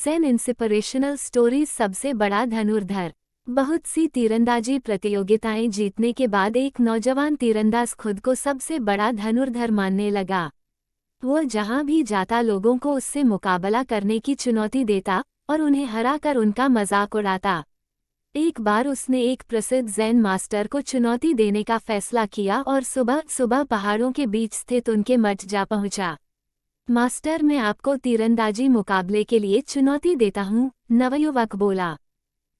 Zen inspirational stories. सबसे बड़ा धनुर्धर। बहुत सी तीरंदाजी प्रतियोगिताएं जीतने के बाद एक नौजवान तीरंदाज खुद को सबसे बड़ा धनुर्धर मानने लगा। वह जहां भी जाता लोगों को उससे मुकाबला करने की चुनौती देता और उन्हें हराकर उनका मजाक उड़ाता। एक बार उसने एक प्रसिद्ध ज़ेन मास्टर को चुनौती देने का फैसला किया और सुबह सुबह पहाड़ों के बीच स्थित उनके मठ जा पहुंचा। मास्टर, मैं आपको तीरंदाजी मुकाबले के लिए चुनौती देता हूँ, नवयुवक बोला।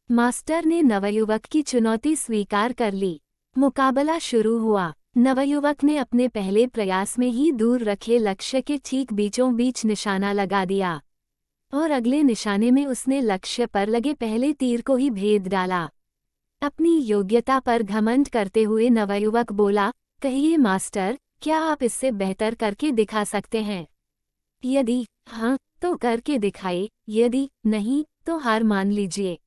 मास्टर ने नवयुवक की चुनौती स्वीकार कर ली। मुकाबला शुरू हुआ। नवयुवक ने अपने पहले प्रयास में ही दूर रखे लक्ष्य के ठीक बीचों बीच निशाना लगा दिया और अगले निशाने में उसने लक्ष्य पर लगे पहले तीर को ही भेद डाला। अपनी योग्यता पर घमंड करते हुए नवयुवक बोला, कहिए मास्टर, क्या आप इससे बेहतर करके दिखा सकते हैं? यदि हाँ तो करके दिखाइए, यदि नहीं तो हार मान लीजिए।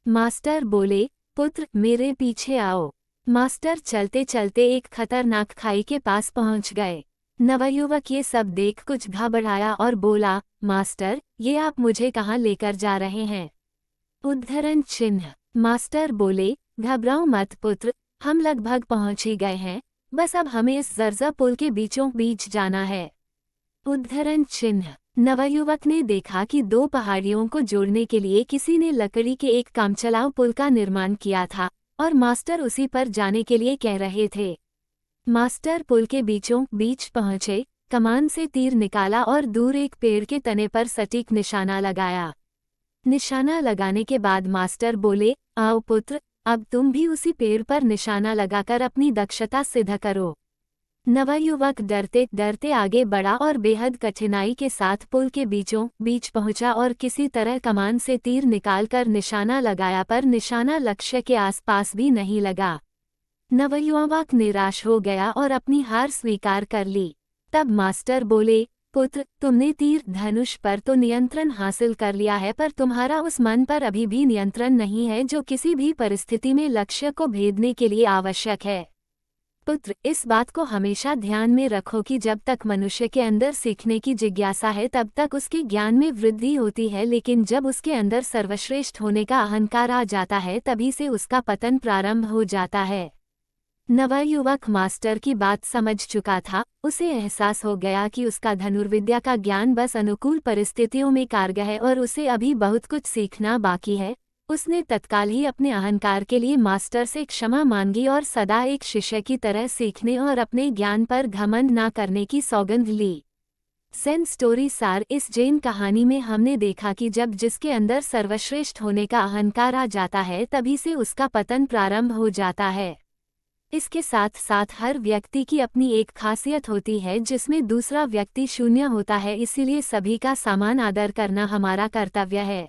मास्टर बोले, पुत्र मेरे पीछे आओ। मास्टर चलते चलते एक खतरनाक खाई के पास पहुंच गए। नवयुवक ये सब देख कुछ घबराया और बोला, मास्टर, ये आप मुझे कहाँ लेकर जा रहे हैं? उद्धरण चिन्ह। मास्टर बोले, घबराओ मत पुत्र, हम लगभग पहुंच ही गए हैं, बस अब हमें इस जर्जा पुल के बीचों बीच जाना है। उद्धरण चिन्ह। नवयुवक ने देखा कि दो पहाड़ियों को जोड़ने के लिए किसी ने लकड़ी के एक कामचलाऊ पुल का निर्माण किया था और मास्टर उसी पर जाने के लिए कह रहे थे। मास्टर पुल के बीचों बीच पहुंचे, कमान से तीर निकाला और दूर एक पेड़ के तने पर सटीक निशाना लगाया। निशाना लगाने के बाद मास्टर बोले, आओ पुत्र, अब तुम भी उसी पेड़ पर निशाना लगाकर अपनी दक्षता सिद्ध करो। नवयुवक डरते डरते आगे बढ़ा और बेहद कठिनाई के साथ पुल के बीचों बीच पहुंचा और किसी तरह कमान से तीर निकालकर निशाना लगाया, पर निशाना लक्ष्य के आसपास भी नहीं लगा। नवयुवक निराश हो गया और अपनी हार स्वीकार कर ली। तब मास्टर बोले, पुत्र, तुमने तीर धनुष पर तो नियंत्रण हासिल कर लिया है, पर तुम्हारा उस मन पर अभी भी नियंत्रण नहीं है जो किसी भी परिस्थिति में लक्ष्य को भेदने के लिए आवश्यक है। पुत्र, इस बात को हमेशा ध्यान में रखो कि जब तक मनुष्य के अंदर सीखने की जिज्ञासा है तब तक उसके ज्ञान में वृद्धि होती है, लेकिन जब उसके अंदर सर्वश्रेष्ठ होने का अहंकार आ जाता है तभी से उसका पतन प्रारंभ हो जाता है। नवयुवक मास्टर की बात समझ चुका था। उसे एहसास हो गया कि उसका धनुर्विद्या का ज्ञान बस अनुकूल परिस्थितियों में कारगर है और उसे अभी बहुत कुछ सीखना बाकी है। उसने तत्काल ही अपने अहंकार के लिए मास्टर से क्षमा मांगी और सदा एक शिष्य की तरह सीखने और अपने ज्ञान पर घमंड न करने की सौगंध ली। ज़ेन स्टोरी सार। इस जैन कहानी में हमने देखा कि जब जिसके अंदर सर्वश्रेष्ठ होने का अहंकार आ जाता है तभी से उसका पतन प्रारंभ हो जाता है। इसके साथ साथ हर व्यक्ति की अपनी एक खासियत होती है जिसमें दूसरा व्यक्ति शून्य होता है, इसीलिए सभी का समान आदर करना हमारा कर्तव्य है।